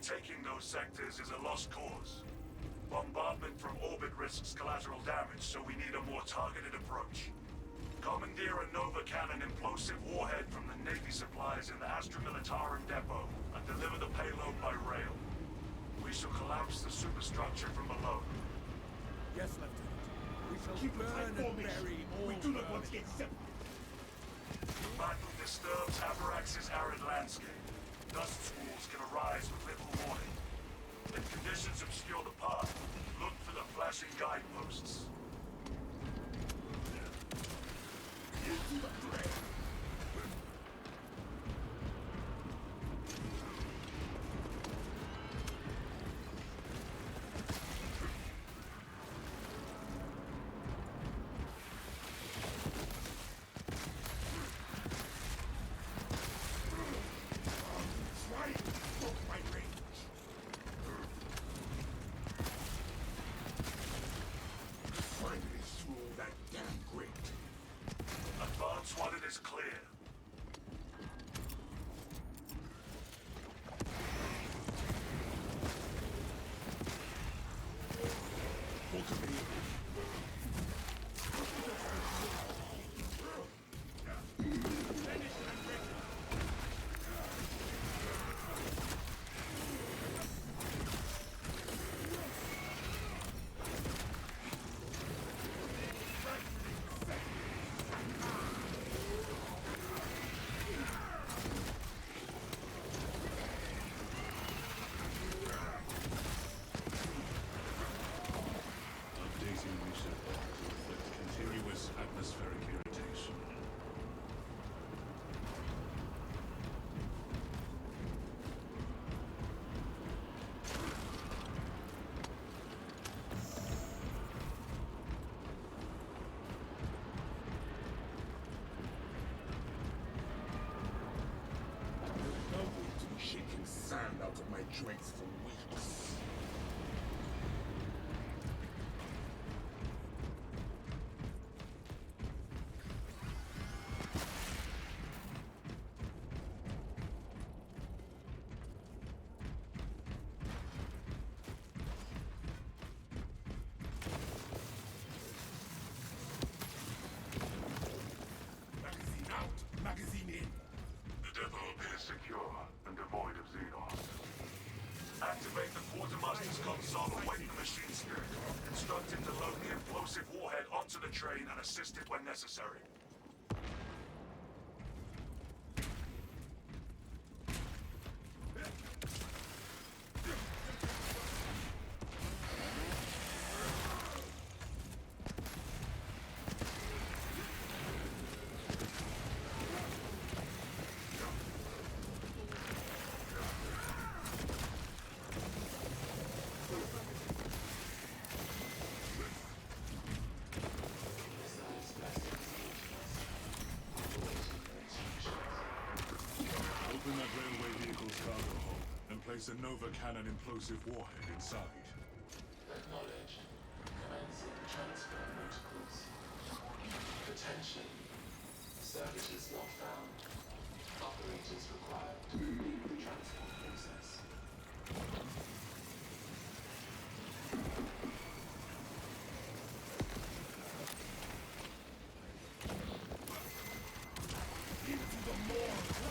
Retaking those sectors is a lost cause. Bombardment from orbit risks collateral damage, so we need a more targeted approach. Commandeer a Nova Cannon implosive warhead from the Navy supplies in the Astra Militarum depot and deliver the payload by rail. We shall collapse the superstructure from below. Yes, Lieutenant. We shall Keep a tight burn and formation. bury all We do not want to vermin. get separated. Battle disturbs Avarax's arid landscape. Dust schools can arise with little warning. If conditions obscure the path, look for the flashing guideposts. Into the fray. Try to stop my range. Finally through that damn grate. Advance when it is clear. Cultivate. Updating reset to reflect continuous atmospheric irritation. No need to be shaking sand out of my joints for weeks. Magazine out, magazine in. The depot appears secure and devoid of Xenos. Activate the Quartermaster's console and wake the machine spirit. Instruct him to load the implosive warhead onto the train and assist it when necessary. Open that railway vehicle's cargo hold and place a Nova Cannon implosive warhead inside. Acknowledge. Commencing transfer protocols. Attention. Services not found. Operators required to complete the transport process. Into the morgue.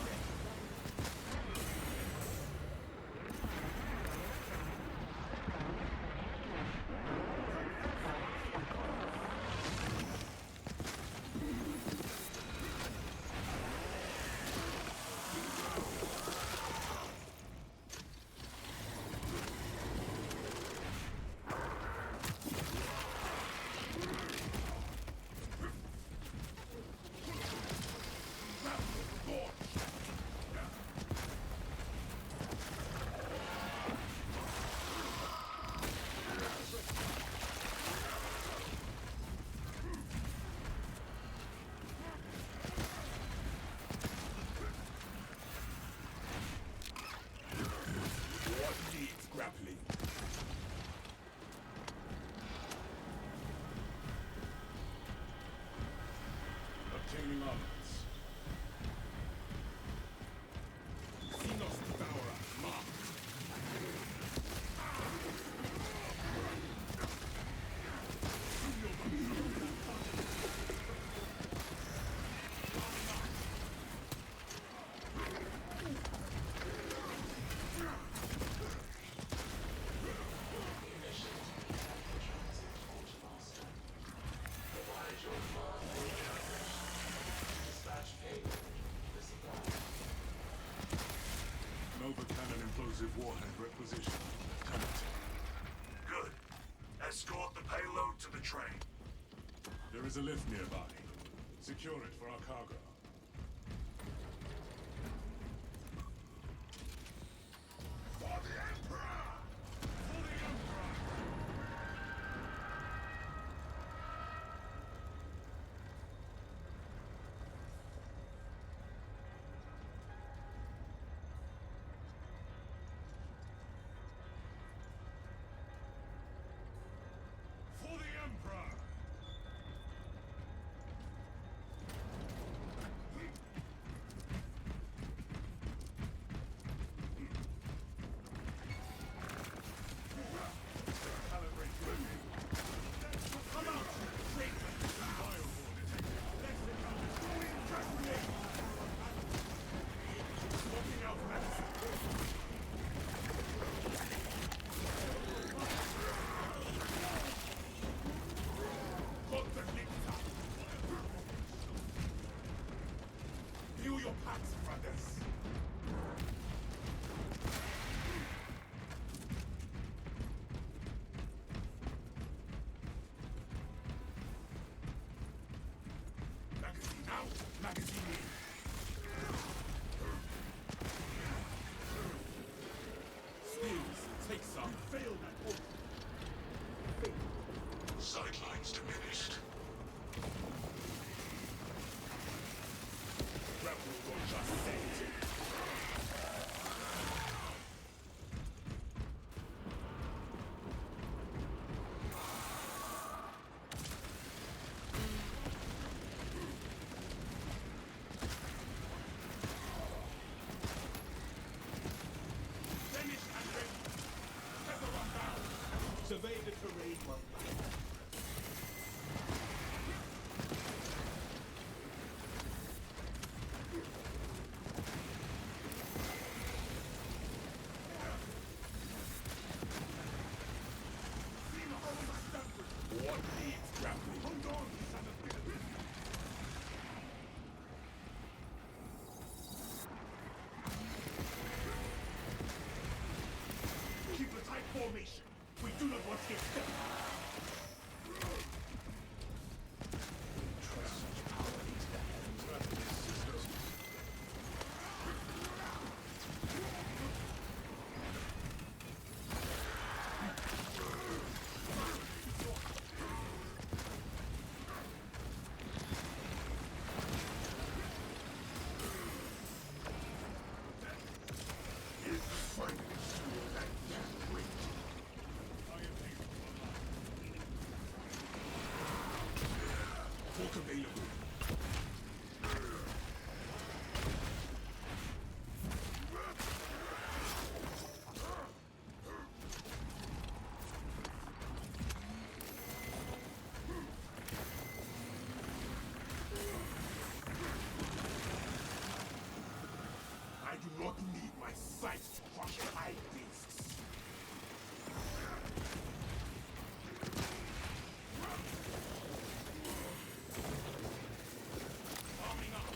What needs grappling? Obtaining armaments. Xenos Devourer, marked. Nova Cannon implosive warhead requisition, Lieutenant. Good. Escort the payload to the train. There is a lift nearby. Secure it for our cargo. For the Emperor! For the Emperor! For the Emperor! Calibrate quickly. Come out! Firewall detected. Let's investigate. Swapping out medicine. Konternikta. View your packs, brothers. Magazine out, magazine in. Skills, take some. Failed at all. Sightlines diminished. Rebel will just send it. Finished and ready. Pepper on down. Survey the terrain, my friend. What needs grappling? Hold on, son of a bitch. Keep a tight formation. We do not want to get stuck. Trust such power into the hands of this system. Finally, swore that death wait. Fork available. I do not need my sight to crush high beasts. Arming up.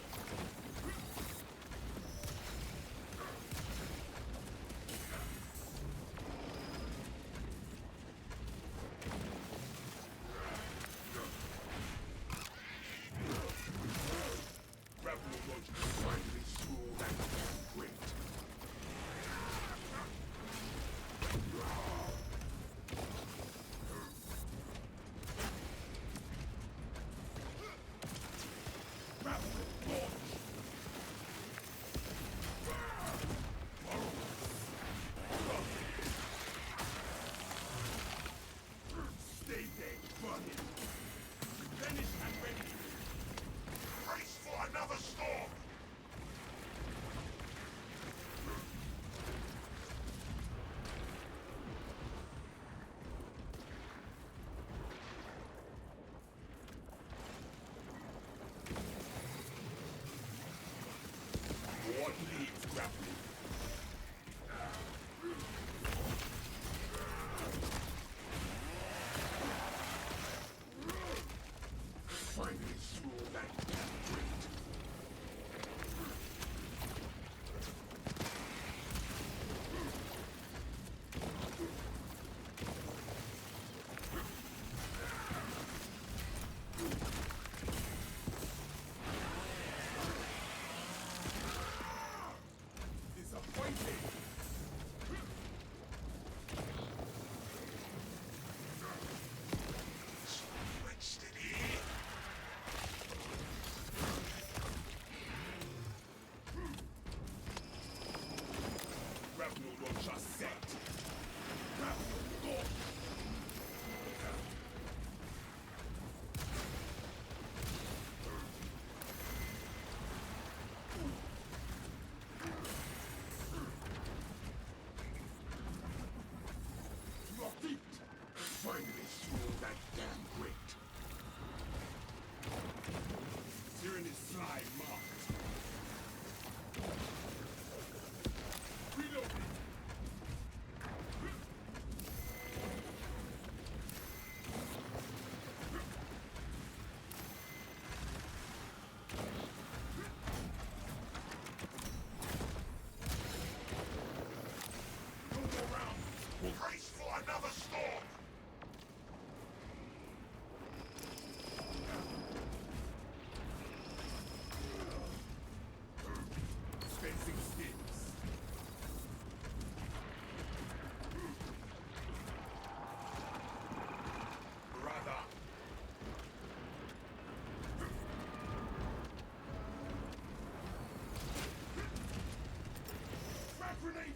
Rebel will finally swore that death wait.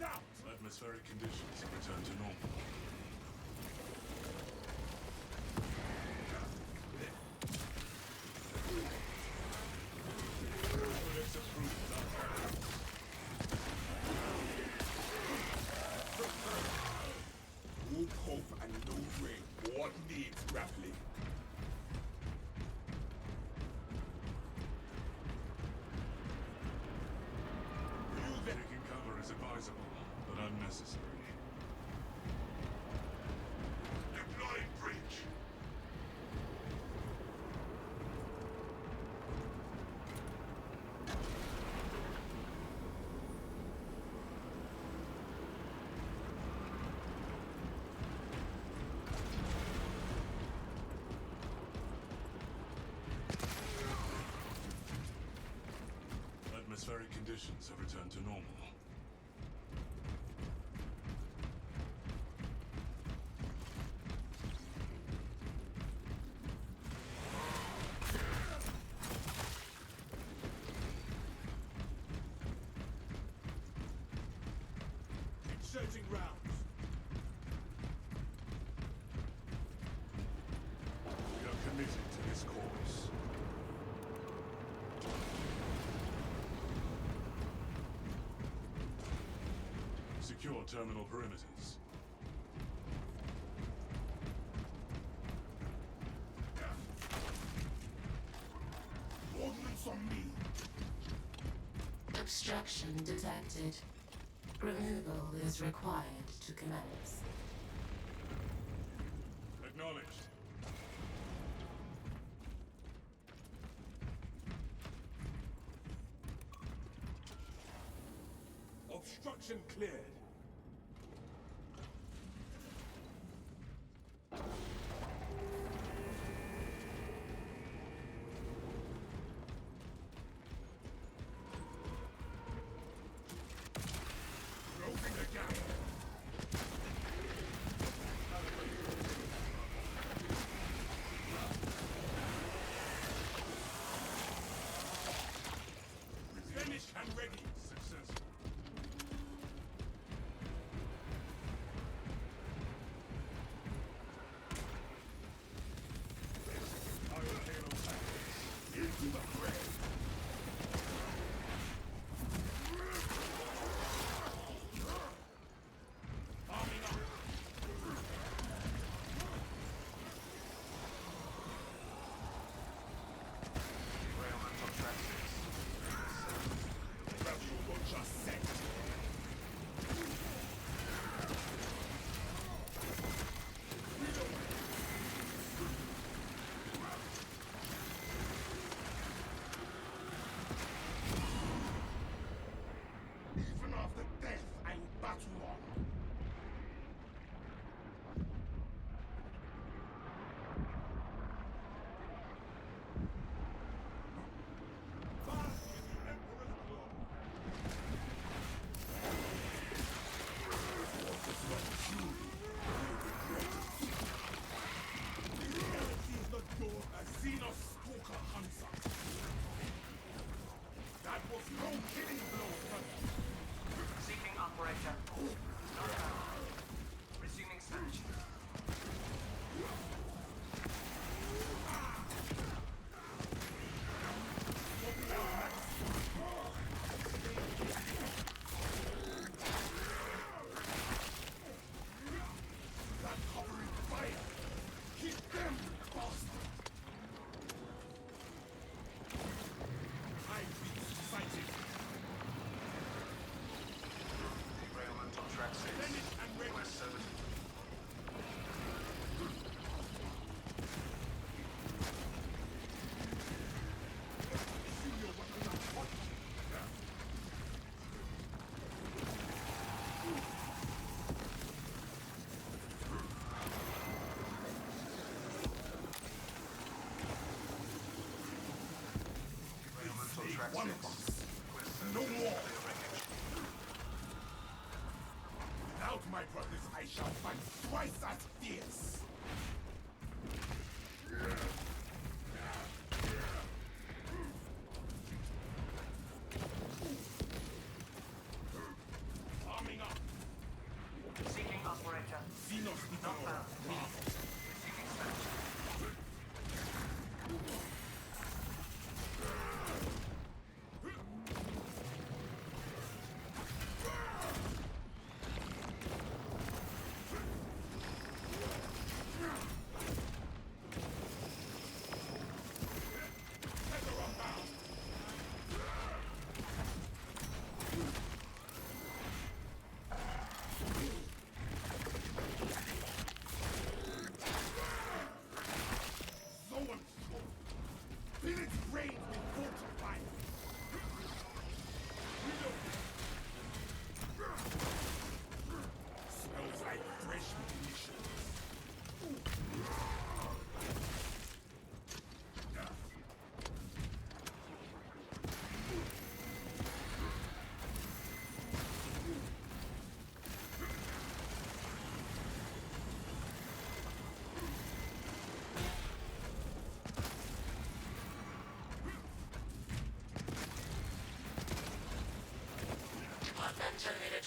it out! Atmospheric conditions have returned to normal. Codex approved. No hope and no rain. What needs grappling? Taking cover is advisable, but unnecessary. Deploying breach. Atmospheric conditions have returned to normal. Inserting rounds. We are committed to this cause. Secure terminal perimeters. Ordnance on me. Obstruction detected. Removal is required to commence. Acknowledged. Obstruction cleared. Closing the gap. Finished and ready. Successful. Iron Halo tactics. Into the fray. Arming up. Derailment on track 6. Gradual launcher set. Even after death, I will battle on. Bask in the Emperor's glory. What is not true? Reality is not door. A Xenos stalker hunts us. That was no killing blow, brother. Seeking operator. Not found. Resuming search. That covering fire. Hit them, bastard. High beat sighted. Derailment on track 6. Finished and ready. West 7. Issue your weapon and hot. Derailment on track One 6. of us. West No 7. more. Clear wreckage. Without my brothers, I shall fight twice as fierce. Arming up. Xenos need Not our found. Receiving Spanish. Zoanthropy. Feel its brains be fortified. smells like fresh munitions. Authenticated